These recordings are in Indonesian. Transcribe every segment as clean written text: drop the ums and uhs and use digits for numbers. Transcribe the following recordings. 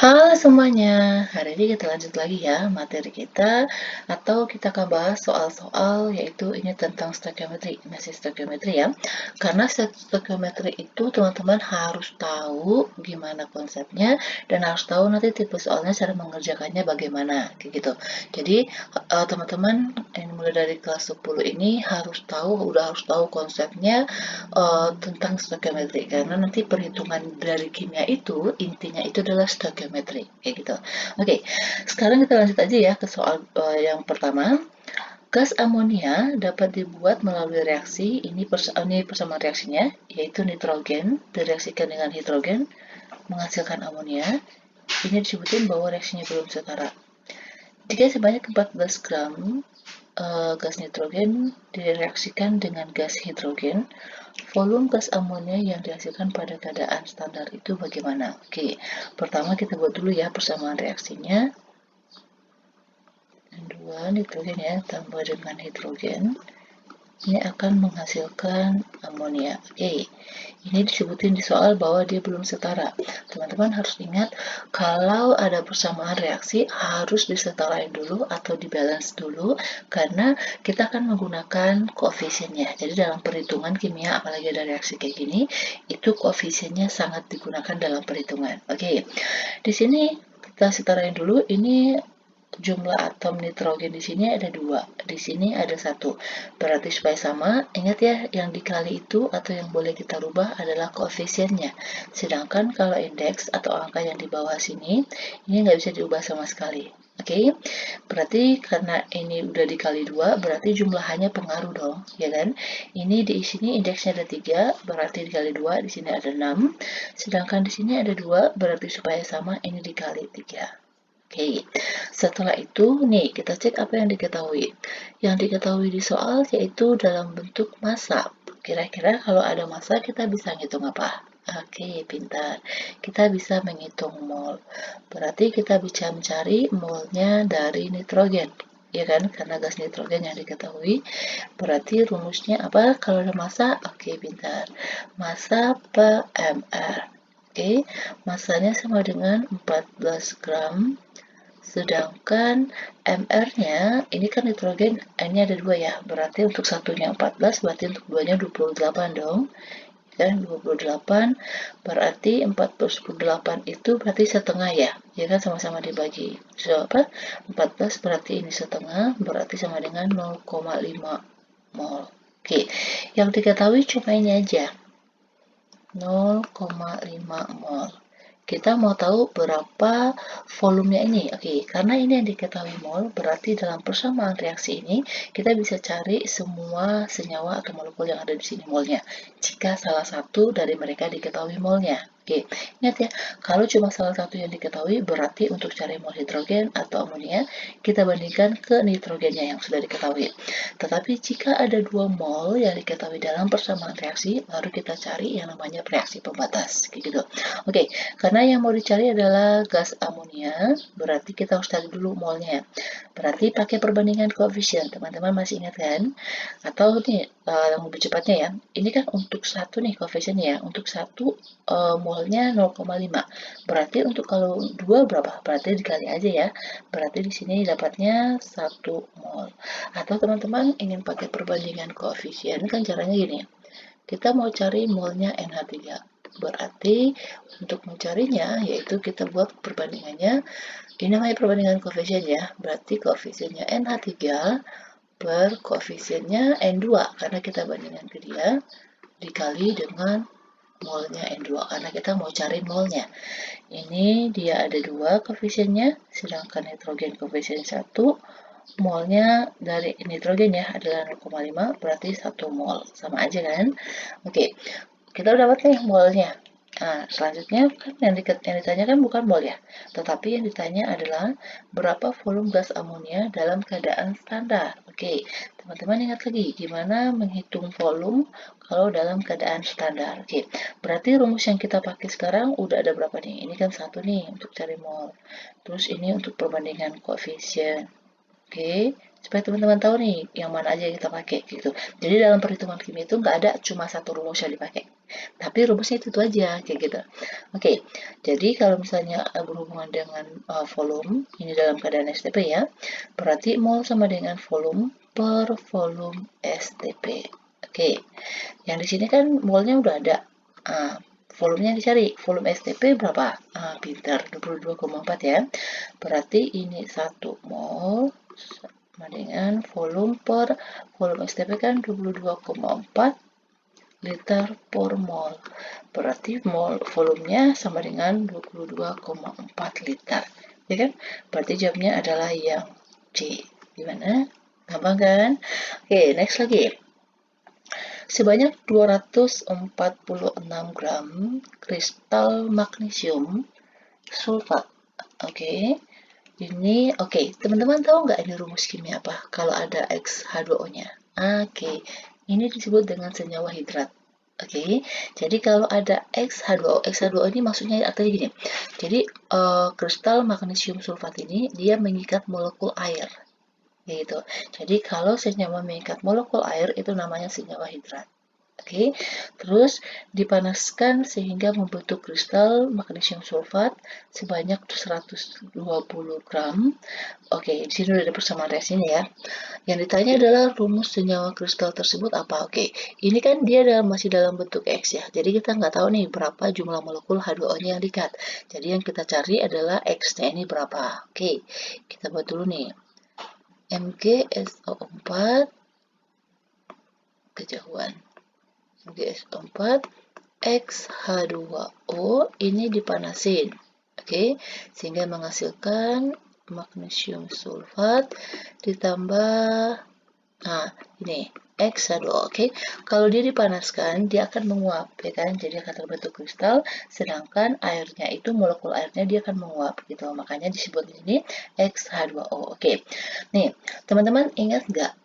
Halo semuanya, hari ini kita lanjut lagi ya materi kita atau kita akan bahas soal-soal yaitu ini tentang stoichiometry, masih stoichiometry ya. Karena stoichiometry itu teman-teman harus tahu gimana konsepnya dan harus tahu nanti tipe soalnya cara mengerjakannya bagaimana kayak gitu. Jadi teman-teman yang mulai dari kelas 10 ini udah harus tahu konsepnya tentang stoichiometry karena nanti perhitungan dari kimia itu intinya itu adalah stoichiometry kayak gitu. Oke, sekarang kita lanjut aja ya ke soal yang pertama. Gas amonia dapat dibuat melalui reaksi ini persamaan reaksinya yaitu nitrogen direaksikan dengan hidrogen menghasilkan amonia. Ini disebutin bahwa reaksinya belum setara. Jika sebanyak 14 gram gas nitrogen direaksikan dengan gas hidrogen, volume gas amonia yang dihasilkan pada keadaan standar itu bagaimana? Oke, pertama kita buat dulu ya persamaan reaksinya. N2 nitrogen ya tambah dengan hidrogen. Ini akan menghasilkan amonia. Oke, ini disebutin di soal bahwa dia belum setara. Teman-teman harus ingat kalau ada persamaan reaksi harus disetarain dulu atau dibalance dulu karena kita akan menggunakan koefisiennya. Jadi dalam perhitungan kimia apalagi ada reaksi kayak gini, itu koefisiennya sangat digunakan dalam perhitungan. Oke, di sini kita setarain dulu ini jumlah atom nitrogen di sini ada 2, di sini ada 1. Berarti supaya sama, ingat ya yang dikali itu atau yang boleh kita rubah adalah koefisiennya. Sedangkan kalau indeks atau angka yang di bawah sini, ini nggak bisa diubah sama sekali. Oke, berarti karena ini udah dikali 2, berarti jumlahannya pengaruh dong, ya kan? Ini di sini indeksnya ada 3, berarti dikali 2, di sini ada 6. Sedangkan di sini ada 2, berarti supaya sama ini dikali 3. Oke, setelah itu nih kita cek apa yang diketahui. Yang diketahui di soal yaitu dalam bentuk massa. Kira-kira kalau ada massa kita bisa ngitung apa? Oke, pintar. Kita bisa menghitung mol. Berarti kita bisa mencari molnya dari nitrogen. Ya kan? Karena gas nitrogen yang diketahui. Berarti rumusnya apa? Kalau ada massa, oke pintar. Massa per mr. Oke, massanya sama dengan 14 gram. Sedangkan MR-nya, ini kan nitrogen, N-nya ada 2 ya, berarti untuk satunya 14, berarti untuk duanya 28 dong. Dan 28, berarti 48 itu berarti setengah ya, ya kan sama-sama dibagi. So, apa? 14 berarti ini setengah, berarti sama dengan 0,5 mol. Oke, yang diketahui cuma ini aja, 0,5 mol. Kita mau tahu berapa volumenya ini. Oke, karena ini yang diketahui mol, berarti dalam persamaan reaksi ini kita bisa cari semua senyawa atau molekul yang ada di sini molnya. Jika salah satu dari mereka diketahui molnya. Oke, ingat ya, kalau cuma salah satu yang diketahui, berarti untuk cari mol hidrogen atau amonia, kita bandingkan ke nitrogennya yang sudah diketahui. Tetapi jika ada 2 mol yang diketahui dalam persamaan reaksi, baru kita cari yang namanya reaksi pembatas. Kayak gitu. Oke, karena yang mau dicari adalah gas amonia, berarti kita harus cari dulu molnya. Berarti pakai perbandingan koefisien, teman-teman masih ingat kan? Atau nih, yang lebih cepatnya ya, ini kan untuk satu nih koefisiennya ya, untuk satu molnya 0,5. Berarti untuk kalau 2 berapa? Berarti dikali aja ya. Berarti di sini dapatnya 1 mol. Atau teman-teman ingin pakai perbandingan koefisien, kan caranya gini. Kita mau cari molnya NH3. Berarti untuk mencarinya yaitu kita buat perbandingannya. Ini namanya perbandingan koefisien ya. Berarti koefisiennya NH3 per koefisiennya N2 karena kita bandingkan ke dia dikali dengan molnya N2 karena kita mau cari molnya. Ini dia ada 2 koefisiennya, sedangkan nitrogen koefisien 1, molnya dari nitrogen ya adalah 0,5 berarti 1 mol. Sama aja kan? Oke, kita udah dapat nih molnya. Nah, selanjutnya kan yang ditanya kan bukan mol ya, tetapi yang ditanya adalah berapa volume gas amonia dalam keadaan standar. Oke, teman-teman ingat lagi gimana menghitung volume kalau dalam keadaan standar. Oke, berarti rumus yang kita pakai sekarang udah ada berapa nih? Ini kan 1 nih untuk cari mol. Terus ini untuk perbandingan koefisien. Oke, supaya teman-teman tahu nih yang mana aja yang kita pakai gitu. Jadi dalam perhitungan kimia itu nggak ada cuma satu rumus yang dipakai, tapi rumusnya itu aja kayak gitu. Oke, jadi kalau misalnya berhubungan dengan volume ini dalam keadaan STP ya, berarti mol sama dengan volume per volume STP. Oke, yang di sini kan molnya udah ada. Volumenya dicari, volume STP berapa? Pintar, 22,4 ya. Berarti ini 1 mol sama dengan volume per volume STP kan 22,4 liter per mol. Berarti mol volumenya sama dengan 22,4 liter. Ya kan? Berarti jawabnya adalah yang C. Gimana? Gampang kan? Oke, next lagi. Sebanyak 246 gram kristal magnesium sulfat. Oke. Ini oke, teman-teman tahu nggak ini rumus kimia apa? Kalau ada X-H2O-nya. Oke, ini disebut dengan senyawa hidrat. Oke, jadi kalau ada X-H2O, X-H2O ini maksudnya artinya gini. Jadi kristal magnesium sulfat ini dia mengikat molekul air. Gitu. Jadi kalau senyawa mengikat molekul air itu namanya senyawa hidrat. Oke, terus dipanaskan sehingga membentuk kristal magnesium sulfat sebanyak 120 gram. Oke, di sini udah ada persamaan reaksinya ya. Yang ditanya adalah rumus senyawa kristal tersebut apa? Oke, ini kan dia masih dalam bentuk X ya. Jadi kita nggak tahu nih berapa jumlah molekul H2O-nya yang diikat. Jadi yang kita cari adalah X-nya ini berapa. Oke, kita buat dulu nih. MgSO4 kejauhan. MgSO4 X-H2O ini dipanasin, oke, sehingga menghasilkan magnesium sulfat ditambah, ini X-H2O, oke. Kalau dia dipanaskan, dia akan menguap, ya kan? Jadi akan terbentuk kristal, sedangkan airnya itu molekul airnya dia akan menguap, gitu. Makanya disebut ini X-H2O, oke. Nih, teman-teman ingat nggak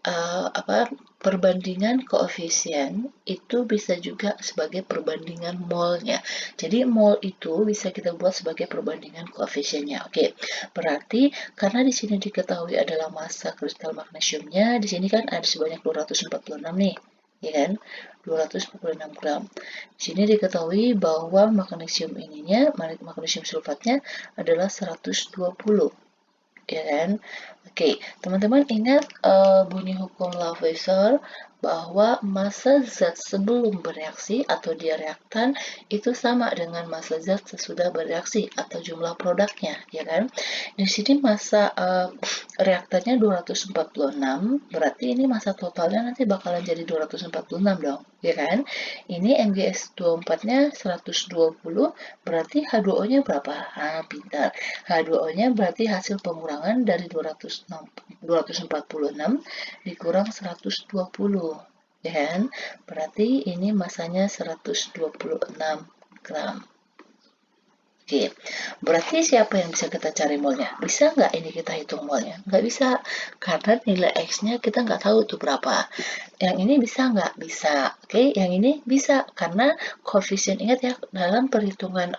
perbandingan koefisien itu bisa juga sebagai perbandingan molnya. Jadi mol itu bisa kita buat sebagai perbandingan koefisiennya. Oke, berarti karena di sini diketahui adalah massa kristal magnesiumnya, di sini kan ada sebanyak 246 nih, ya kan? 246 gram. Di sini diketahui bahwa magnesium magnesium sulfatnya adalah 120. Ya kan? Oke, teman-teman ingat bunyi hukum Lavoisier bahwa massa zat sebelum bereaksi atau dia reaktan itu sama dengan massa zat sesudah bereaksi atau jumlah produknya, ya kan? Di sini massa reaktannya 246, berarti ini massa totalnya nanti bakalan jadi 246 dong, ya kan? Ini MgS24-nya 120, berarti H2O-nya berapa? Pintar. H2O-nya berarti hasil pengurangan dari 246 dikurang 120, ya kan? Berarti ini masanya 126 gram. Oke, berarti siapa yang bisa kita cari molnya? Bisa nggak ini kita hitung molnya? Nggak bisa, karena nilai X-nya kita nggak tahu tuh berapa. Yang ini bisa nggak? Bisa. Oke, yang ini bisa, karena koefisien, ingat ya, dalam perhitungan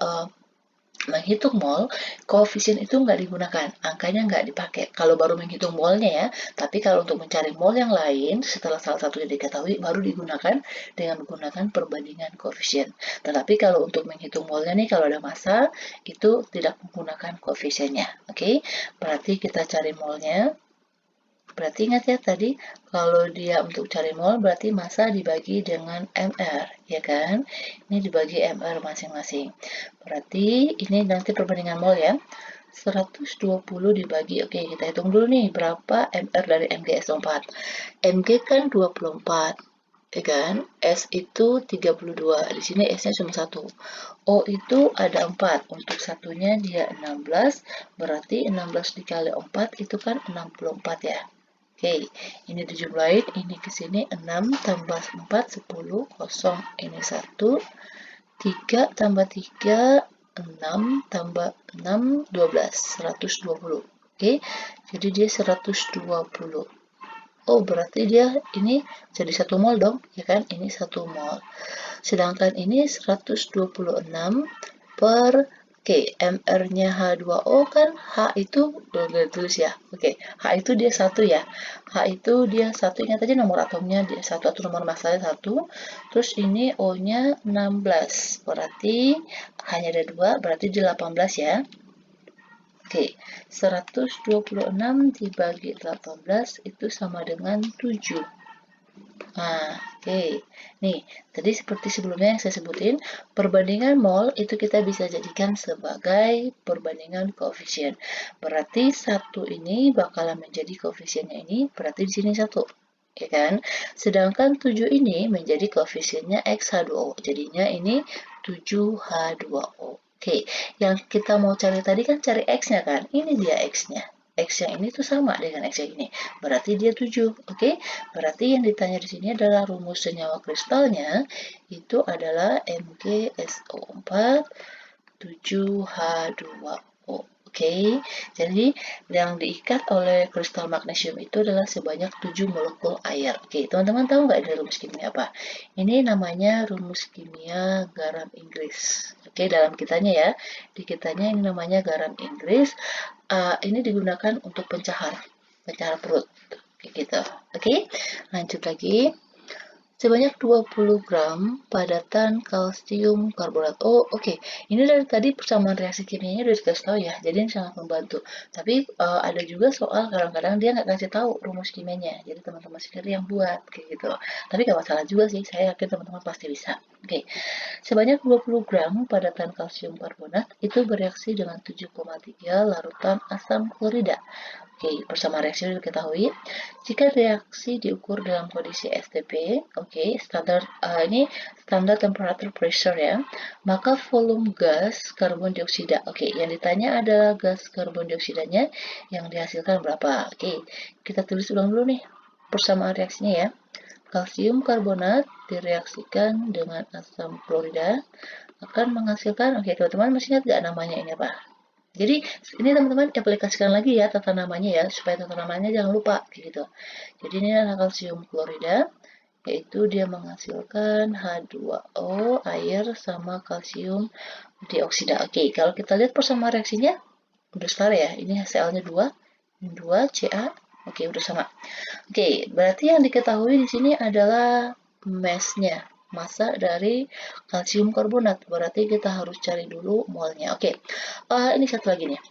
menghitung mol, koefisien itu nggak digunakan, angkanya nggak dipakai. Kalau baru menghitung molnya ya, tapi kalau untuk mencari mol yang lain, setelah salah satunya diketahui, baru digunakan dengan menggunakan perbandingan koefisien. Tetapi kalau untuk menghitung molnya nih, kalau ada massa, itu tidak menggunakan koefisiennya. Oke, berarti kita cari molnya. Berarti ingat ya tadi, kalau dia untuk cari mol berarti massa dibagi dengan MR, ya kan? Ini dibagi MR masing-masing. Berarti ini nanti perbandingan mol ya. 120 dibagi, oke kita hitung dulu nih berapa MR dari MgSO4. Mg kan 24, ya kan? S itu 32, di sini S-nya cuma 1. O itu ada 4, untuk satunya dia 16, berarti 16 dikali 4 itu kan 64 ya. Oke, ini dijumlahin, ini ke sini 6 tambah 4, 10, kosong, ini 1, 3 tambah 3, 6 tambah 6, 12, 120. Oke, jadi dia 120. Oh, berarti dia ini jadi 1 mol dong, ya kan? Ini 1 mol. Sedangkan ini 126 per Oke, MR-nya H2O kan H itu udah tulis ya. Oke, H itu dia 1 ya. H itu dia 1, ingat aja nomor atomnya dia 1 atau nomor masanya 1. Terus ini O-nya 16. Berarti hanya ada 2, berarti dia 18 ya. Oke, 126 dibagi 18 itu sama dengan 7. Nah, oke. Nih, tadi seperti sebelumnya yang saya sebutin, perbandingan mol itu kita bisa jadikan sebagai perbandingan koefisien. Berarti 1 ini bakalan menjadi koefisiennya ini, berarti di sini 1. Ya kan? Sedangkan 7 ini menjadi koefisiennya XH2O. Jadinya ini 7H2O. Oke, yang kita mau cari tadi kan cari X-nya kan? Ini dia X-nya. X yang ini tuh sama dengan X yang ini. Berarti dia 7. Oke? Berarti yang ditanya di sini adalah rumus senyawa kristalnya itu adalah MgSO4 7H2O. Oke, jadi yang diikat oleh kristal magnesium itu adalah sebanyak 7 molekul air. Oke, teman-teman tahu nggak ini rumus kimia apa? Ini namanya rumus kimia garam Inggris. Oke, dalam kitanya ya. Di kitanya ini namanya garam Inggris. Ini digunakan untuk pencahar perut. Kayak gitu. Oke, lanjut lagi. Sebanyak 20 gram padatan kalsium karbonat. Oh, oke. Ini dari tadi persamaan reaksi kimianya udah dikasih tahu ya, jadi ini sangat membantu. Tapi ada juga soal kadang-kadang dia nggak kasih tahu rumus kimianya, jadi teman-teman sendiri yang buat kayak gitu. Tapi nggak masalah juga sih, saya yakin teman-teman pasti bisa. Oke, sebanyak 20 gram padatan kalsium karbonat itu bereaksi dengan 7,3 larutan asam klorida. Oke, bersama reaksi diketahui. Jika reaksi diukur dalam kondisi STP, oke, ini standar temperature pressure ya, maka volume gas karbon dioksida. Oke, yang ditanya adalah gas karbon dioksidanya yang dihasilkan berapa. Oke, kita tulis ulang dulu nih persamaan reaksinya ya. Kalsium karbonat direaksikan dengan asam klorida akan menghasilkan, oke teman-teman masih ingat nggak namanya ini apa? Jadi ini teman-teman aplikasikan lagi ya tata namanya ya supaya tata namanya jangan lupa gitu. Jadi ini adalah kalsium klorida yaitu dia menghasilkan H2O air sama kalsium dioksida. Oke, kalau kita lihat persamaan reaksinya udah setara ya. Ini Cl-nya 2, 2 Ca. Oke, udah sama. Oke, berarti yang diketahui di sini adalah mass-nya, massa dari kalsium karbonat. Berarti kita harus cari dulu molnya. Oke, ini satu lagi nih.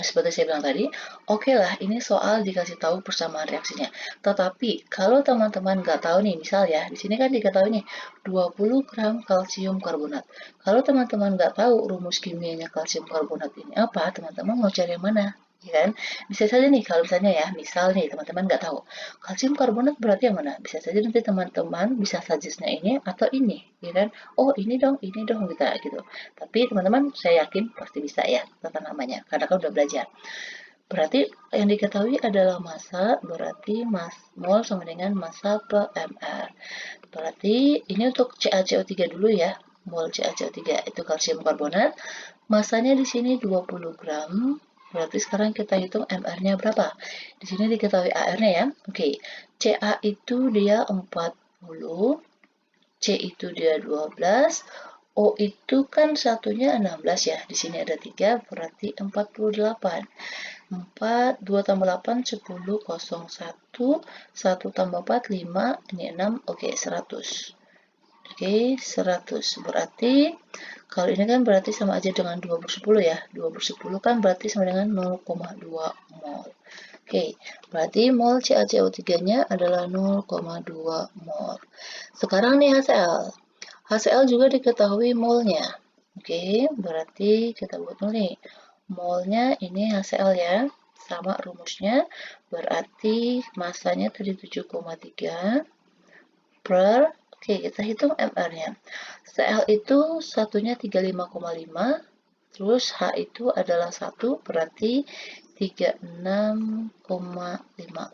Seperti saya bilang tadi, oke lah ini soal dikasih tahu persamaan reaksinya. Tetapi kalau teman-teman nggak tahu nih, misal ya, di sini kan diketahui nih 20 gram kalsium karbonat. Kalau teman-teman nggak tahu rumus kimianya kalsium karbonat ini apa, teman-teman mau cari yang mana? Ya kan? Bisa saja nih kalau misalnya ya, misal nih teman-teman nggak tahu kalsium karbonat berarti yang mana? Bisa saja nanti teman-teman bisa suggest-nya ini atau ini, ya kan? Oh ini dong gitu. Tapi teman-teman saya yakin pasti bisa ya tata namanya karena kan udah belajar. Berarti yang diketahui adalah massa, berarti mol sama dengan massa per mr. Berarti ini untuk CaCO3 dulu ya. Mol CaCO3 itu kalsium karbonat. Massanya di sini 20 gram. Berarti sekarang kita hitung MR-nya berapa. Di sini diketahui AR-nya ya. Oke, Ca itu dia 40, C itu dia 12, O itu kan satunya 16 ya. Di sini ada 3, berarti 48. 4, 2 tambah 8, 10, 01, 1 tambah 4, 5, ini 6, oke 100. Oke, 100. Berarti, kalau ini kan berarti sama aja dengan 2 per 10 ya. 2 per 10 kan berarti sama dengan 0,2 mol. Oke, berarti mol CaCO3-nya adalah 0,2 mol. Sekarang nih HCl. HCl juga diketahui molnya. Oke, berarti kita buat dulu nih. Molnya ini HCl ya. Sama rumusnya. Berarti masanya tadi 7,3 per, oke kita hitung MR-nya. Cl itu satunya 35,5, terus H itu adalah 1, berarti 36,5.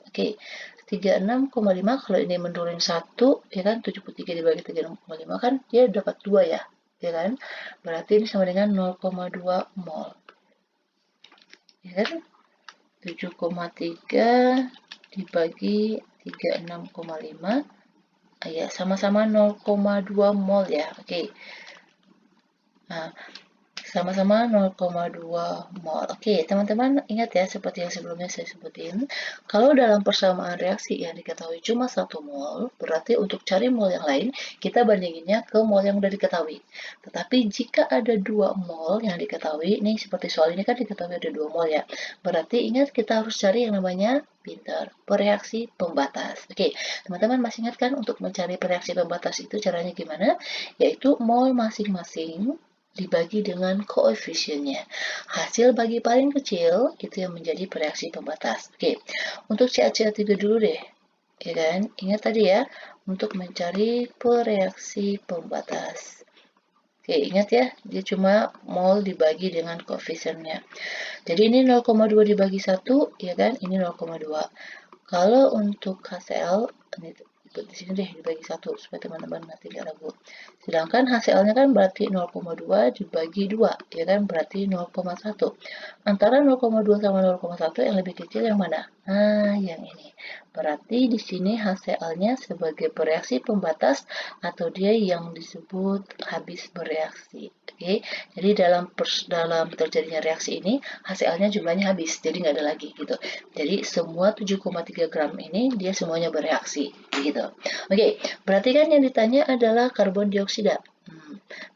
Oke, 36,5 kalau ini menurun 1, ya kan 73 dibagi 36,5 kan dia dapat 2 ya, ya kan? Berarti ini sama dengan 0,2 mol. Ya kan? 7,3 dibagi 36,5 ya sama-sama 0,2 mol ya. Oke. Nah, sama-sama 0,2 mol. Oke, teman-teman ingat ya, seperti yang sebelumnya saya sebutin, kalau dalam persamaan reaksi yang diketahui cuma 1 mol, berarti untuk cari mol yang lain, kita bandinginnya ke mol yang udah diketahui. Tetapi jika ada 2 mol yang diketahui, nih seperti soal ini kan diketahui ada 2 mol ya, berarti ingat kita harus cari yang namanya pintar, bereaksi pembatas. Oke, teman-teman masih ingat kan untuk mencari bereaksi pembatas itu caranya gimana? Yaitu mol masing-masing dibagi dengan koefisiennya. Hasil bagi paling kecil itu yang menjadi bereaksi pembatas. Oke, untuk CA3 dulu deh. Ya kan? Ingat tadi ya, untuk mencari bereaksi pembatas. Oke, ingat ya, dia cuma mol dibagi dengan koefisiennya. Jadi ini 0,2 dibagi 1, ya kan? Ini 0,2. Kalau untuk HCl, ini di sini deh dibagi 1 supaya teman-teman nanti nggak ragu. Sedangkan HCl-nya kan berarti 0,2 dibagi 2, ya kan berarti 0,1. Antara 0,2 sama 0,1 yang lebih kecil yang mana? Nah, yang ini. Berarti di sini HCl-nya sebagai bereaksi pembatas atau dia yang disebut habis bereaksi. Oke, jadi dalam terjadinya reaksi ini HCl-nya jumlahnya habis, jadi nggak ada lagi gitu. Jadi semua 7,3 gram ini dia semuanya bereaksi gitu. Oke, berarti kan yang ditanya adalah karbon dioksida.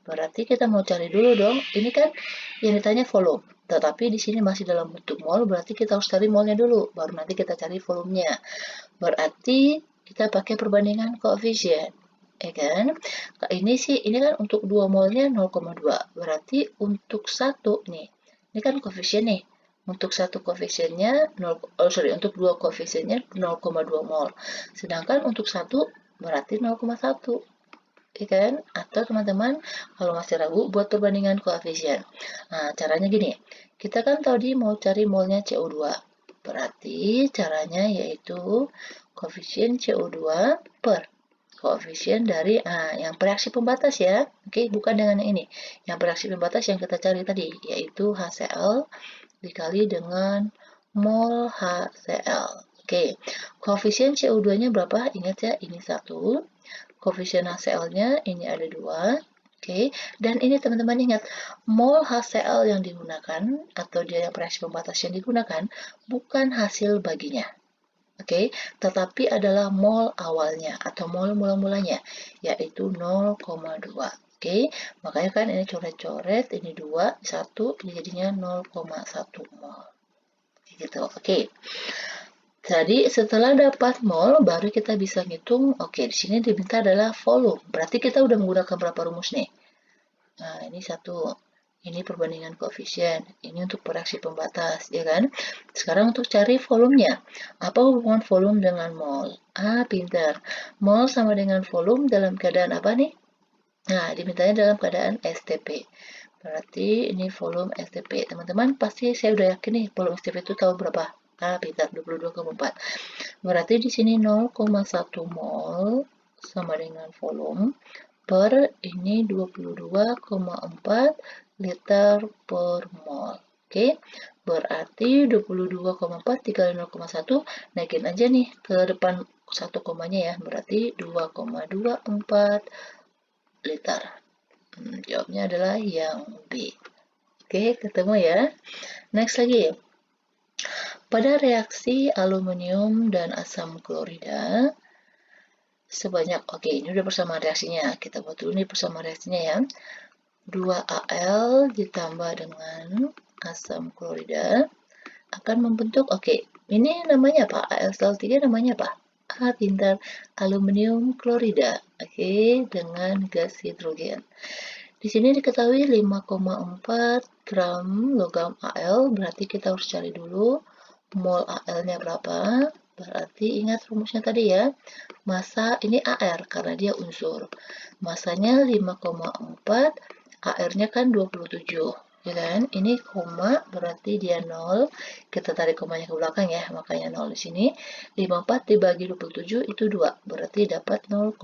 Berarti kita mau cari dulu dong. Ini kan yang ditanya volume. Tetapi di sini masih dalam bentuk mol, berarti kita harus cari molnya dulu. Baru nanti kita cari volumenya. Berarti kita pakai perbandingan koefisien. Ya kan? Ini kan untuk 2 molnya 0,2. Berarti untuk 1 nih. Ini kan koefisien nih. Untuk satu koefisiennya untuk dua koefisiennya 0,2 mol. Sedangkan untuk satu berarti 0,1. Ya kan? Atau teman-teman kalau masih ragu buat perbandingan koefisien. Nah, caranya gini. Kita kan tadi mau cari molnya CO2. Berarti caranya yaitu koefisien CO2 per koefisien dari yang bereaksi pembatas ya. Oke, bukan dengan yang ini. Yang bereaksi pembatas yang kita cari tadi yaitu HCl dikali dengan mol HCl. Oke, koefisien CO2-nya berapa? Ingat ya, ini 1. Koefisien HCl-nya ini ada 2. Oke, dan ini teman-teman ingat, mol HCl yang digunakan atau dia yang bereaksi pembatas yang digunakan bukan hasil baginya. Oke, tetapi adalah mol awalnya atau mol mula-mulanya, yaitu 0,2. Oke, makanya kan ini coret-coret, ini 2, 1, ini jadinya 0,1 mol. Gitu, oke. Jadi setelah dapat mol, baru kita bisa ngitung, oke, di sini diminta adalah volume. Berarti kita udah menggunakan berapa rumus nih? Nah, ini 1. Ini perbandingan koefisien. Ini untuk bereaksi pembatas, ya kan? Sekarang untuk cari volumenya. Apa hubungan volume dengan mol? Pintar. Mol sama dengan volume dalam keadaan apa nih? Nah, dimintanya dalam keadaan STP. Berarti ini volume STP. Teman-teman pasti saya udah yakin nih volume STP itu tahu berapa? Pintar, 22,4. Berarti di sini 0,1 mol sama dengan volume per ini 22,4 liter per mol. Oke, berarti 22,4 dikali 0,1, naikin aja nih ke depan 1 komanya ya, berarti 2,24 liter. Jawabnya adalah yang B. Oke, ketemu ya. Next lagi. Pada reaksi aluminium dan asam klorida, sebanyak, oke ini udah persamaan reaksinya. Kita buat dulu nih persamaan reaksinya ya. 2Al ditambah dengan asam klorida akan membentuk, oke ini namanya apa? Al-3 namanya apa? Pintar, aluminium klorida. Oke, dengan gas hidrogen. Di sini diketahui 5,4 gram logam Al, berarti kita harus cari dulu mol Al-nya berapa. Berarti ingat rumusnya tadi ya, massa ini AR karena dia unsur. Massanya 5,4, AR-nya kan 27. Ya kan? Ini koma berarti dia 0. Kita tarik komanya ke belakang ya, makanya 0 di sini. 54 dibagi 27 itu 2, berarti dapat 0,2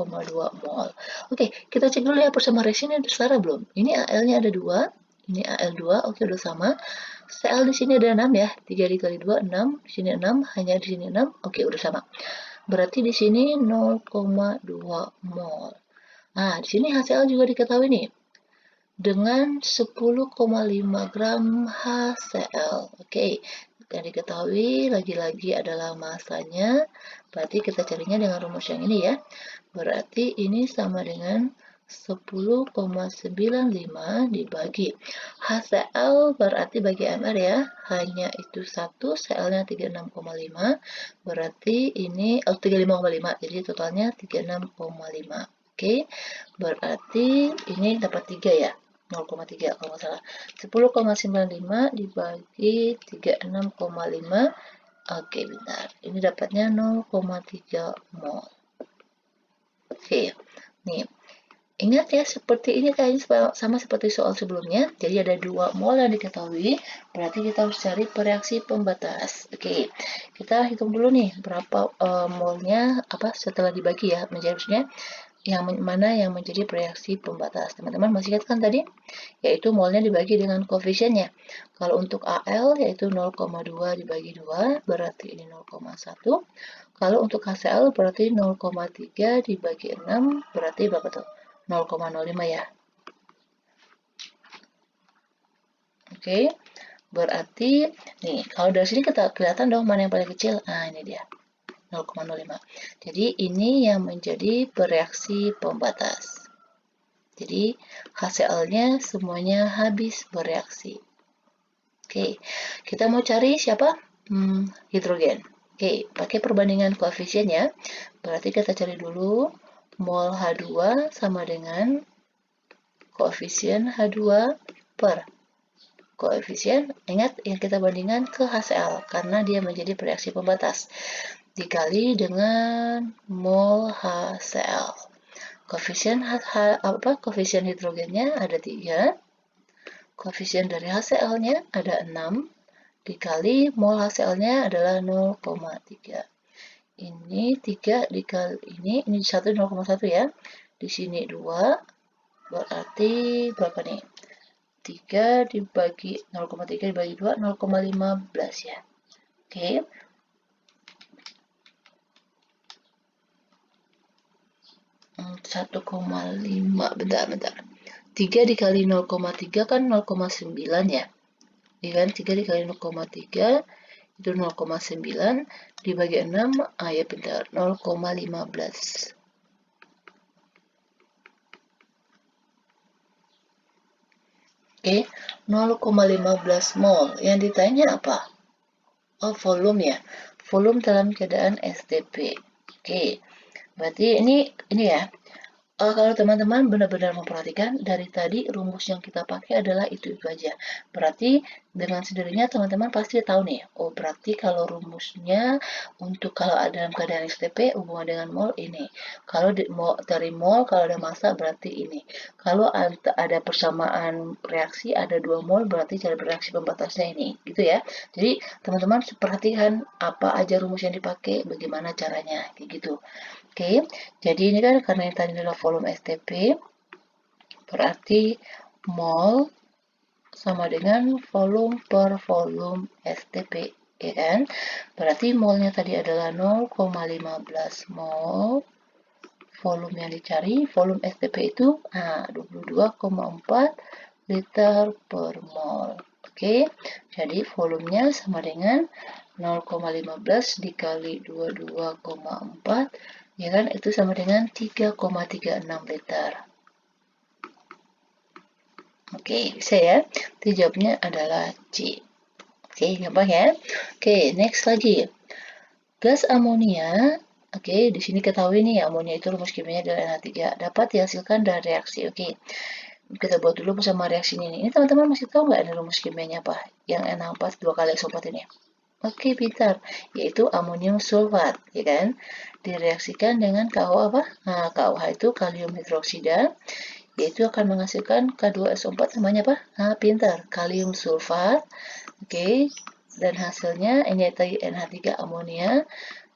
mol. Oke, kita cek dulu ya persamaan reaksinya udah setara belum? Ini Al-nya ada 2, ini Al2, oke udah sama. Cl di sini ada 6 ya, 3 dikali 2 6, di sini 6, hanya di sini 6, oke udah sama. Berarti di sini 0,2 mol. Nah, di sini HCl juga diketahui nih. dengan 10,5 gram HCl. Oke, yang diketahui lagi-lagi adalah masanya, berarti kita carinya dengan rumus yang ini ya. Berarti ini sama dengan 10,95 dibagi HCl, berarti bagi MR ya, hanya itu satu, Cl-nya 36,5, berarti ini 35,5, jadi totalnya 36,5. Oke, berarti ini dapat 3 ya, 0,3 kalau nggak salah. 10,95 dibagi 36,5. Oke, bentar. Ini dapatnya 0,3 mol. Oke, nih. Ingat ya, seperti ini kayaknya sama seperti soal sebelumnya. Jadi ada 2 mol yang diketahui, berarti kita harus cari pereaksi pembatas. Oke, kita hitung dulu nih berapa molnya setelah dibagi ya, menjadi yang mana yang menjadi reaksi pembatas. Teman-teman masih ingat kan tadi? Yaitu molnya dibagi dengan koefisiennya. Kalau untuk Al yaitu 0,2 dibagi 2, berarti ini 0,1. Kalau untuk HCl berarti 0,3 dibagi 6, berarti berapa tuh? 0,05 ya. Oke, berarti nih kalau dari sini kita kelihatan dong mana yang paling kecil. Nah, ini dia. 0,05. Jadi ini yang menjadi bereaksi pembatas. Jadi HCl-nya semuanya habis bereaksi. Oke, kita mau cari siapa? Hidrogen. Oke, pakai perbandingan koefisien ya. Berarti kita cari dulu mol H2 sama dengan koefisien H2 per koefisien, ingat yang kita bandingkan ke HCl karena dia menjadi reaksi pembatas, dikali dengan mol HCl. Koefisien hidrogennya ada 3, koefisien dari HCl-nya ada 6, dikali mol HCl-nya adalah 0,3. Ini 3 dikali ini 1 0,1 ya. Di sini 2, berarti berapa nih? 3 dibagi 0,3 dibagi 2, 0,15 ya. Oke. Satu koma lima, bentar. 3 dikali 0,3 kan 0,9 ya. Ya kan? 3 dikali 0,3 itu 0,9 dibagi 6, ya bentar, 0,15. Oke, 0,15 mol. Yang ditanya apa? Oh, volume ya. Volume dalam keadaan STP. Oke, berarti ini ya. Kalau teman-teman benar-benar memperhatikan, dari tadi rumus yang kita pakai adalah itu aja. Berarti dengan sendirinya teman-teman pasti tahu nih, oh berarti kalau rumusnya untuk kalau ada dalam keadaan STP hubungan dengan mol ini. Kalau dari mol kalau ada massa berarti ini. Kalau ada persamaan reaksi ada 2 mol berarti cara bereaksi pembatasnya ini, gitu ya. Jadi teman-teman perhatikan apa aja rumus yang dipakai, bagaimana caranya, kayak gitu. Oke, jadi ini kan karena yang tadi adalah volume STP, berarti mol sama dengan volume per volume STP, ya kan? Berarti molnya tadi adalah 0,15 mol. Volume yang dicari, volume STP itu 22,4 liter per mol. Oke, jadi volumenya sama dengan 0,15 dikali 22,4, ya kan, itu sama dengan 3,36 liter. Oke, bisa ya. Jadi jawabnya adalah C. Oke, gampang ya. Oke, next lagi. Gas amonia. Oke, di sini ketahui nih amonia itu rumus kimianya adalah NH3. Dapat dihasilkan dari reaksi. Oke, kita buat dulu bersama reaksi ini. Ini teman-teman masih tahu nggak ada rumus kimianya apa? Yang NH4 2 kali SO4 ini. Oke, pintar. Yaitu amonium sulfat, ya kan? Direaksikan dengan KOH apa? Nah, KOH itu kalium hidroksida, yaitu akan menghasilkan K2SO4 namanya apa? Nah, pintar. Kalium sulfat. Oke, dan hasilnya ini tadi NH3 amonia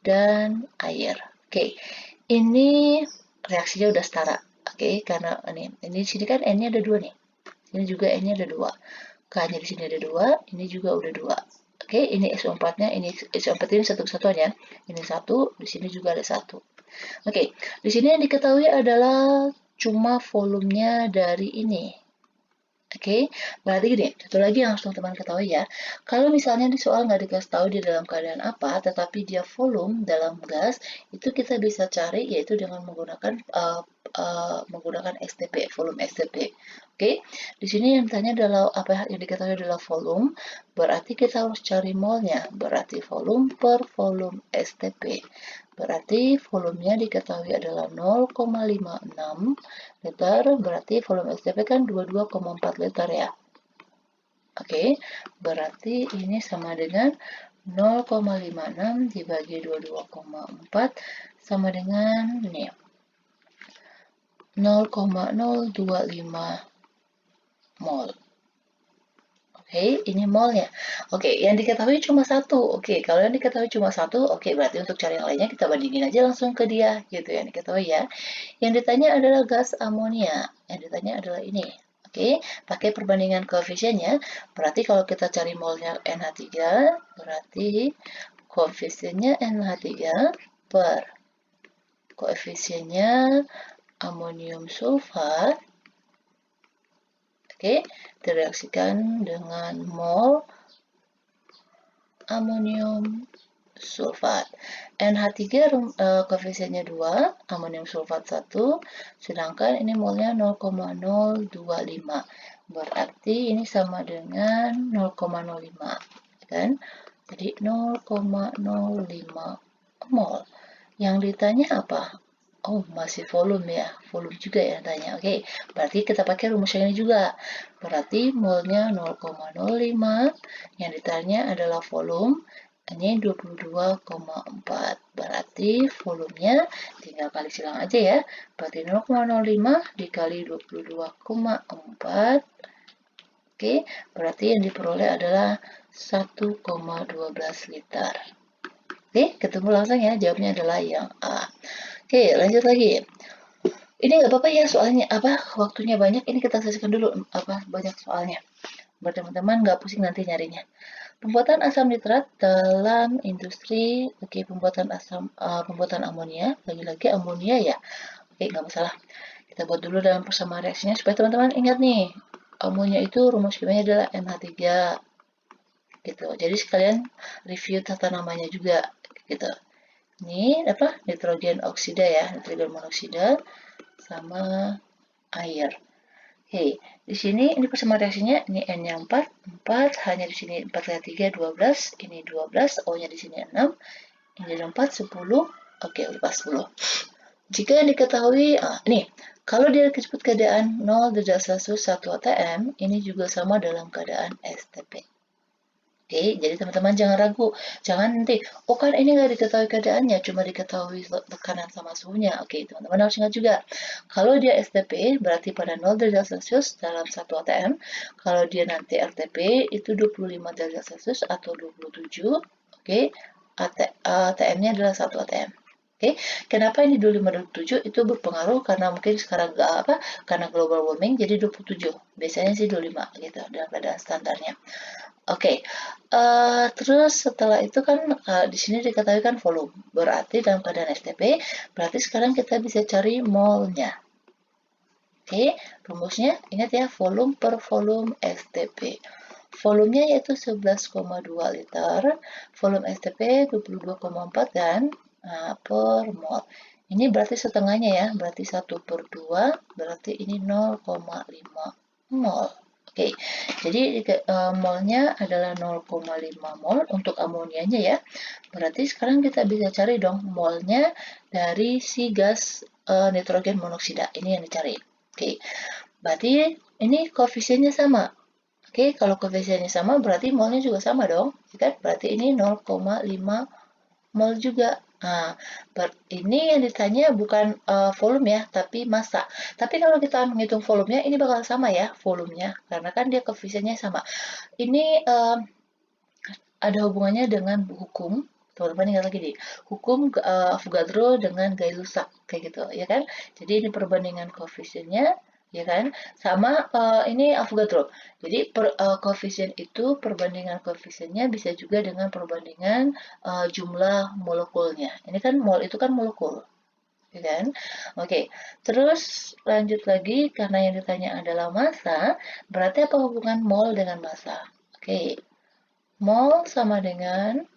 dan air. Oke, ini reaksinya udah setara. Oke, karena ini di sini kan N-nya ada 2 nih. Ini juga N-nya ada 2. K-nya di sini ada 2, ini juga udah 2. Oke, ini SO4-nya, ini SO4 ini satu kesatuannya. Ini 1, di sini juga ada 1. Oke, di sini yang diketahui adalah cuma volumenya dari ini. Oke, berarti gini, satu lagi yang harus teman-teman ketahui ya, kalau misalnya di soal nggak dikasih tahu di dalam keadaan apa, tetapi dia volume dalam gas, itu kita bisa cari yaitu dengan menggunakan STP, volume STP. Oke, di sini yang ditanya adalah apa yang diketahui adalah volume, berarti kita harus cari molnya, berarti volume per volume STP. Berarti volumenya diketahui adalah 0,56 liter, berarti volume STP kan 22,4 liter ya. Oke, berarti ini sama dengan 0,56 dibagi 22,4 sama dengan ini 0,025 mol. Oke, ini molnya. Oke, yang diketahui cuma satu. Oke, kalau yang diketahui cuma satu, oke, berarti untuk cari yang lainnya kita bandingin aja langsung ke dia, gitu yang diketahui ya. Yang ditanya adalah gas amonia. Yang ditanya adalah ini. Oke, pakai perbandingan koefisiennya. Berarti kalau kita cari molnya NH3, berarti koefisiennya NH3 per koefisiennya amonium sulfat. Oke, direaksikan dengan mol amonium sulfat. NH3 koefisiennya 2, amonium sulfat 1, sedangkan ini molnya 0,025. Berarti ini sama dengan 0,05, kan? Jadi 0,05 mol. Yang ditanya apa? Oh, masih volume ya. Volume juga ya tanya. Oke, berarti kita pakai rumus yang ini juga. Berarti molnya 0,05. Yang ditanya adalah volume. Ini 22,4. Berarti volumenya tinggal kali silang aja ya. Berarti 0,05 dikali 22,4. Oke, berarti yang diperoleh adalah 1,12 liter. Oke, ketemu langsung ya. Jawabnya adalah yang A. Oke, lanjut lagi. Ini nggak apa-apa ya soalnya waktunya banyak. Ini kita selesaikan dulu banyak soalnya. Buat teman-teman nggak pusing nanti nyarinya. Pembuatan asam nitrat dalam industri, oke, pembuatan amonia, lagi-lagi amonia ya. Oke, nggak masalah. Kita buat dulu dalam persamaan reaksinya supaya teman-teman ingat nih. Amonia itu rumus kimianya adalah NH3 gitu. Jadi sekalian review tata namanya juga gitu. Ini nitrogen oksida ya, nitrogen monoksida sama air. Oke, di sini ini persamaan reaksinya ini N-nya 4, 4 hanya di sini 4 kali 3 12, ini 12, O-nya di sini 6, ini 4 10. Oke, lupa 10. Jika yang diketahui ini kalau dia disebut keadaan 0 derajat Celcius 1 atm, ini juga sama dalam keadaan STP. Oke, jadi teman-teman jangan ragu, jangan nanti, oh kan ini nggak diketahui keadaannya, cuma diketahui tekanan sama suhunya. Oke, teman-teman harus ingat juga, kalau dia STP berarti pada 0 derajat Celcius dalam 1 atm, kalau dia nanti RTP itu 25 derajat Celcius atau 27, oke, ATM-nya adalah 1 atm. Oke, kenapa ini 25-27 itu berpengaruh karena mungkin sekarang karena global warming jadi 27, biasanya sih 25 gitu dalam keadaan standarnya. Oke, terus setelah itu kan di sini diketahui kan volume, berarti dalam keadaan STP, berarti sekarang kita bisa cari molnya. Oke, rumusnya ingat ya, volume per volume STP. Volumenya yaitu 11,2 liter, volume STP 22,4 kan, per mol. Ini berarti setengahnya ya, berarti 1 per 2, berarti ini 0,5 mol. Oke, jadi molnya adalah 0,5 mol untuk amonianya ya. Berarti sekarang kita bisa cari dong molnya dari si gas nitrogen monoksida. Ini yang dicari. Oke, berarti ini koefisiennya sama. Oke, kalau koefisiennya sama berarti molnya juga sama dong. Kan? Berarti ini 0,5 mol juga. Nah, ini yang ditanya bukan volume ya, tapi massa. Tapi kalau kita menghitung volumenya, ini bakal sama ya volumenya, karena kan dia koefisiennya sama. Ini ada hubungannya dengan hukum, teman-teman ingat lagi nih, hukum Avogadro dengan Gay-Lussac, kayak gitu, ya kan? Jadi ini perbandingan koefisiennya, ya kan? Sama ini Avogadro. Jadi koefisien itu perbandingan koefisiennya bisa juga dengan perbandingan jumlah molekulnya. Ini kan mol itu kan molekul. ya kan? Oke, terus lanjut lagi karena yang ditanya adalah massa, berarti apa hubungan mol dengan massa? Oke, mol sama dengan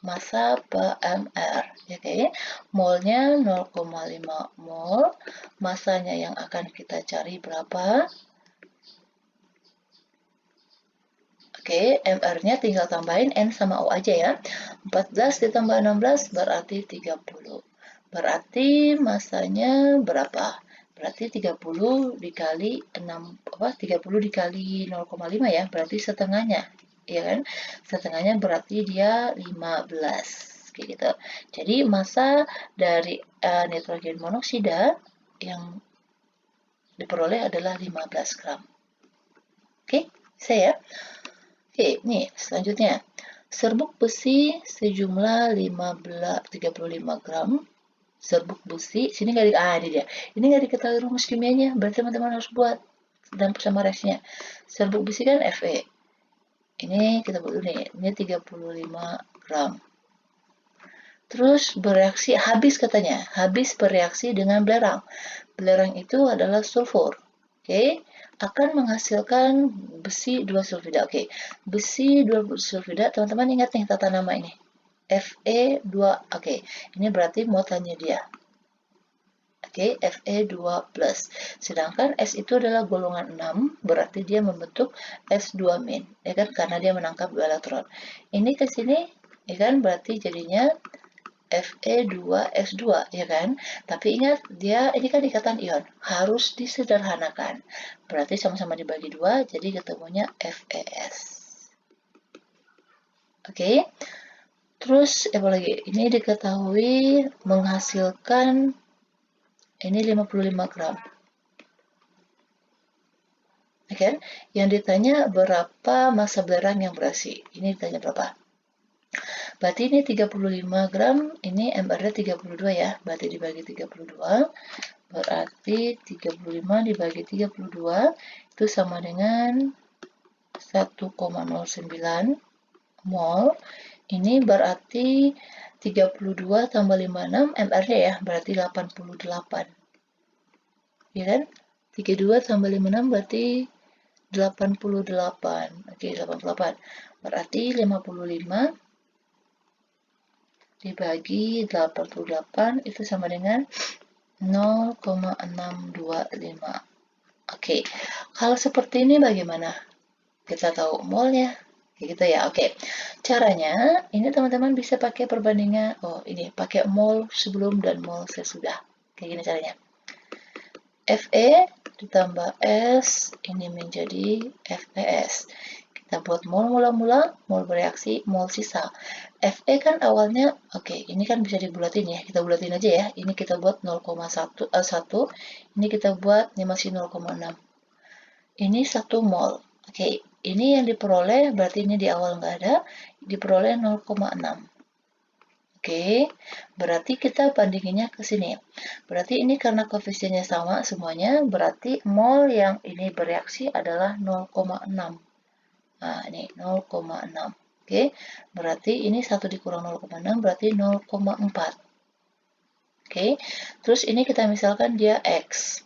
massa per mr, oke? Molnya 0,5 mol, massanya yang akan kita cari berapa? Oke, MR-nya tinggal tambahin N sama O aja ya. 14 ditambah 16 berarti 30. Berarti masanya berapa? Berarti 30 dikali 6, 30 dikali 0,5 ya, berarti setengahnya. Ya kan? Setengahnya berarti dia 15. Kayak gitu. Jadi massa dari nitrogen monoksida yang diperoleh adalah 15 gram. Oke, saya. Oke, nih selanjutnya. Serbuk besi sejumlah 35 gram. Serbuk besi, sini nggak di, ini dia. Ini nggak diketahui rumus kimianya, berarti teman-teman harus buat dan bersama reaksinya. Serbuk besi kan Fe. Ini kita buat dulu nih, ini 35 gram. Terus bereaksi, habis katanya, habis bereaksi dengan belerang. Belerang itu adalah sulfur. Oke, akan menghasilkan besi 2 sulfida. Oke, besi 2 sulfida, teman-teman ingat nih tata nama ini. Fe2, oke, ini berarti muatannya dia. Oke, Fe2+. Sedangkan S itu adalah golongan 6, berarti dia membentuk S2-, ya kan? Karena dia menangkap 2 elektron. Ini ke sini, ya kan? Berarti jadinya Fe2S2, ya kan? Tapi ingat, dia ini kan ikatan ion, harus disederhanakan. Berarti sama-sama dibagi 2, jadi ketemunya FeS. Oke, terus apa lagi? Ini diketahui menghasilkan ini 55 gram. Oke, yang ditanya berapa massa belerang yang bereaksi? Ini ditanya berapa? Berarti ini 35 gram, ini MR-nya 32 ya. Berarti dibagi 32, berarti 35 dibagi 32 itu sama dengan 1,09 mol. Ini berarti 32 tambah 56 MR-nya ya, berarti 88. Ya kan? 32 tambah 56 berarti 88. Oke, 88. Berarti 55 dibagi 88 itu sama dengan 0,625. Oke, kalau seperti ini bagaimana? Kita tahu molnya. Kayak gitu ya, oke. Caranya, ini teman-teman bisa pakai perbandingan, ini pakai mol sebelum dan mol sesudah. Kayak gini caranya. Fe ditambah S, ini menjadi FeS. Kita buat mol mula-mula, mol bereaksi, mol sisa. Fe kan awalnya, oke, ini kan bisa dibulatin ya, kita bulatin aja ya. Ini kita buat 0,1, ini kita buat, ini masih 0,6. Ini 1 mol. Oke, ini yang diperoleh, berarti ini di awal nggak ada, diperoleh 0,6. Oke, berarti kita bandinginnya ke sini. Berarti ini karena koefisiennya sama semuanya, berarti mol yang ini bereaksi adalah 0,6. Nah, ini 0,6. Oke, berarti ini 1 dikurang 0,6 berarti 0,4. Oke, terus ini kita misalkan dia X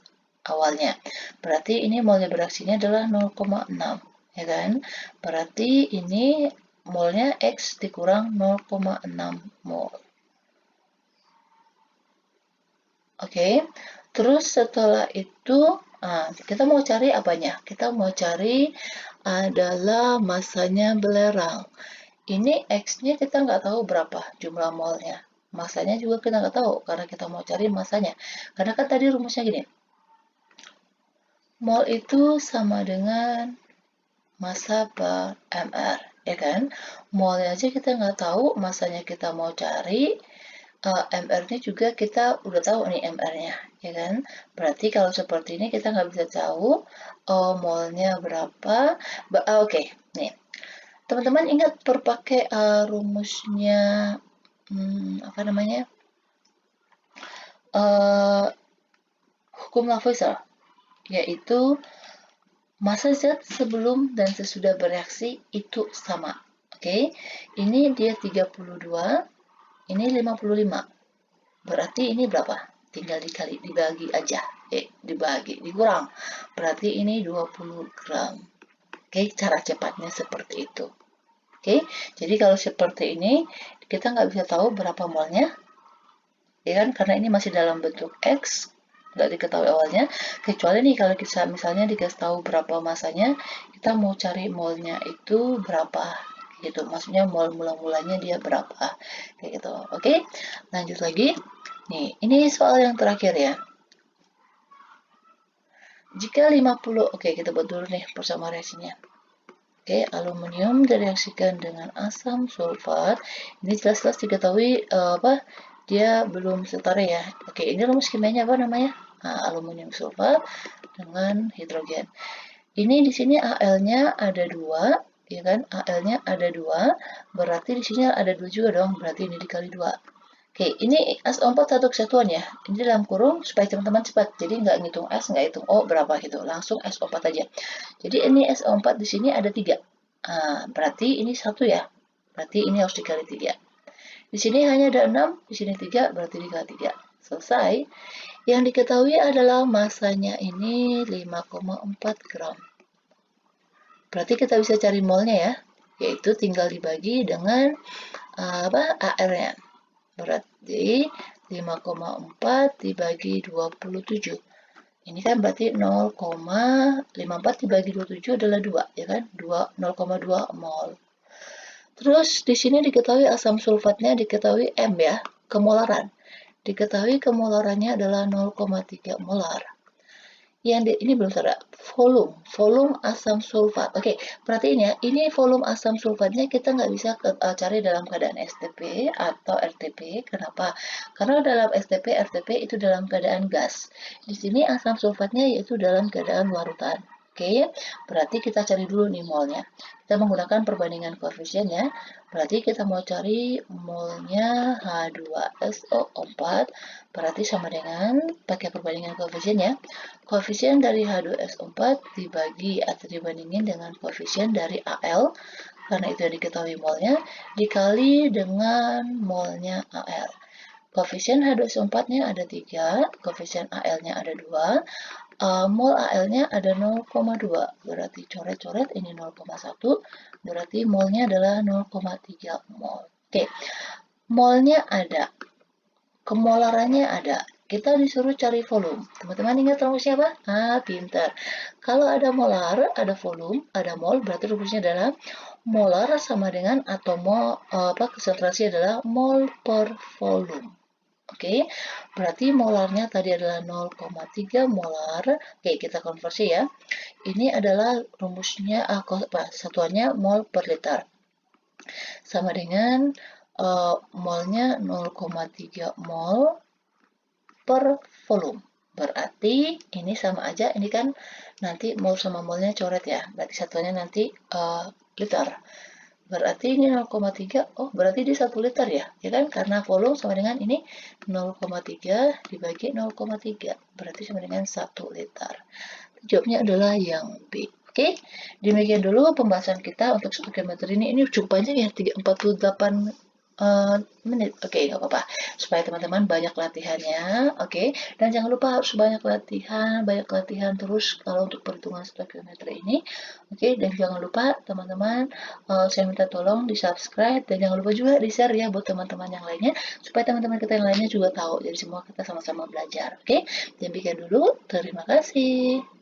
awalnya. Berarti ini molnya bereaksinya adalah 0,6, ya kan? Berarti ini molnya X dikurang 0,6 mol. Oke, terus setelah itu, kita mau cari apanya? Kita mau cari adalah massanya belerang. Ini X-nya kita nggak tahu berapa jumlah molnya. Massanya juga kita nggak tahu, karena kita mau cari massanya. Karena kan tadi rumusnya gini, mol itu sama dengan massa per mr, ya kan? Molnya aja kita nggak tahu, massanya kita mau cari, MR-nya juga kita udah tahu nih MR-nya, ya kan? Berarti kalau seperti ini kita nggak bisa tahu molnya berapa. Oke, nih. Teman-teman ingat berpakai rumusnya, apa namanya? Hukum Lavoisier, yaitu massa zat sebelum dan sesudah bereaksi itu sama. Oke, ini dia 32, ini 55. berarti ini berapa? Tinggal dikali, dibagi aja. Dikurang. Berarti ini 20 gram. Oke, cara cepatnya seperti itu. Oke, jadi kalau seperti ini, kita nggak bisa tahu berapa molnya, ya kan? Karena ini masih dalam bentuk X, nggak diketahui awalnya. Kecuali nih kalau kita misalnya dikasih tahu berapa masanya, kita mau cari molnya itu berapa, gitu. Maksudnya mol mula-mulanya dia berapa, kayak gitu. Oke, lanjut lagi. Nih, ini soal yang terakhir ya. Jika 50, oke kita buat dulu nih persamaan reaksinya. Oke, aluminium direaksikan dengan asam sulfat. Ini jelas-jelas diketahui dia belum setara ya. Oke, ini rumus kimianya apa namanya? Nah, aluminium sulfat dengan hidrogen. Ini di sini Al-nya ada 2, ya kan? Al-nya ada 2, berarti di sini ada 2 juga dong. Berarti ini dikali 2. Oke, ini SO4 satu kesatuan ya. Ini dalam kurung supaya teman-teman cepat. Jadi nggak ngitung S, nggak hitung O berapa gitu. Langsung SO4 aja. Jadi ini SO4 di sini ada 3. Nah, berarti ini 1 ya. Berarti ini harus dikali 3. Di sini hanya ada 6, di sini 3, berarti dikali 3. Selesai. Yang diketahui adalah masanya ini 5,4 gram. Berarti kita bisa cari molnya ya. Yaitu tinggal dibagi dengan AR-nya. Berarti 5,4 dibagi 27. Ini kan berarti 0,54 dibagi 27 adalah 2, ya kan? 0,2 mol. Terus di sini diketahui asam sulfatnya diketahui M ya, kemolaran. Diketahui kemolarannya adalah 0,3 molar. Ini belum ada volume asam sulfat. Oke, perhatiin ya, ini volume asam sulfatnya kita nggak bisa cari dalam keadaan STP atau RTP. Kenapa? Karena dalam STP, RTP itu dalam keadaan gas. Di sini asam sulfatnya yaitu dalam keadaan larutan. Oke, berarti kita cari dulu nih molnya. Kita menggunakan perbandingan koefisien ya. Berarti kita mau cari molnya H2SO4. Berarti sama dengan pakai perbandingan koefisien ya. Koefisien dari H2SO4 dibagi atau dibandingin dengan koefisien dari Al, karena itu yang diketahui molnya, dikali dengan molnya Al. Koefisien H2SO4-nya ada 3, koefisien Al-nya ada 2, mol Al-nya ada 0,2, berarti coret-coret ini 0,1, berarti molnya adalah 0,3 mol. Oke, molnya ada, kemolarannya ada. Kita disuruh cari volume. Teman-teman ingat rumusnya apa? Pintar. Kalau ada molar, ada volume, ada mol, berarti rumusnya adalah molar sama dengan atau konsentrasi adalah mol per volume. Oke, berarti molarnya tadi adalah 0,3 molar. Oke, kita konversi ya. Ini adalah rumusnya, satuannya mol per liter. Sama dengan molnya 0,3 mol per volume. Berarti ini sama aja, ini kan nanti mol sama molnya coret ya. Berarti satuannya nanti liter. Berarti ini 0,3, oh berarti dia 1 liter ya, ya kan? Karena volume sama dengan ini 0,3 dibagi 0,3, berarti sama dengan 1 liter. Jawabnya adalah yang B. Oke, demikian dulu pembahasan kita untuk stoikiometri ini. Ini cukup panjang ya, 48 menit. Oke, nggak apa-apa. Supaya teman-teman banyak latihannya, oke. Dan jangan lupa harus banyak latihan terus kalau untuk perhitungan stoikiometri ini. Oke, dan jangan lupa teman-teman, saya minta tolong di subscribe dan jangan lupa juga di share ya buat teman-teman yang lainnya supaya teman-teman kita yang lainnya juga tahu. Jadi semua kita sama-sama belajar. Oke, demikian dulu. Terima kasih.